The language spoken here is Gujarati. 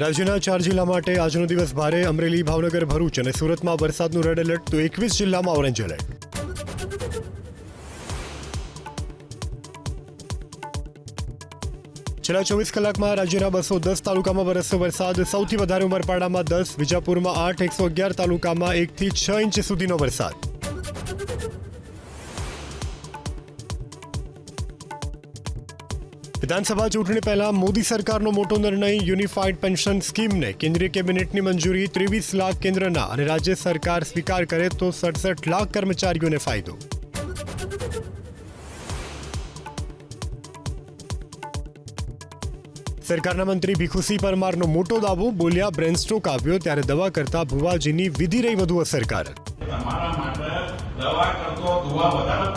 રાજ્યના 4 જિલ્લા માટે આજનો દિવસ ભારે. અમરેલી, ભાવનગર, ભરૂચ અને સુરતમાં વરસાદનું રેડ એલર્ટ, તો 21 જિલ્લામાં ઓરેન્જ એલર્ટ. છેલ્લા 24 કલાકમાં રાજ્યના 210 તાલુકામાં વરસ્યો વરસાદ. સૌથી વધારે ઉમરપાડામાં 10, વિજાપુરમાં 8, 111 તાલુકામાં 1 થી 6 ઇંચ સુધીનો વરસાદ. વિધાનસભા ચૂંટણી પહેલા મોદી સરકારનો મોટો નિર્ણય. યુનિફાઈડ પેન્શન સ્કીમને કેન્દ્રીય કેબિનેટની મંજૂરી. 23 લાખ કેન્દ્રના અને રાજ્ય સરકાર સ્વીકાર કરે તો 67 લાખ કર્મચારીઓને ફાયદો. સરકારના મંત્રી ભીખુસિંહ પરમારનો મોટો દાવો. બોલ્યા, બ્રેન સ્ટ્રોક આવ્યો ત્યારે દવા કરતા ભુવાજીની વિધિ રહી વધુ અસરકારક. તમારા માટે દવા કરતો દુઆ વધારે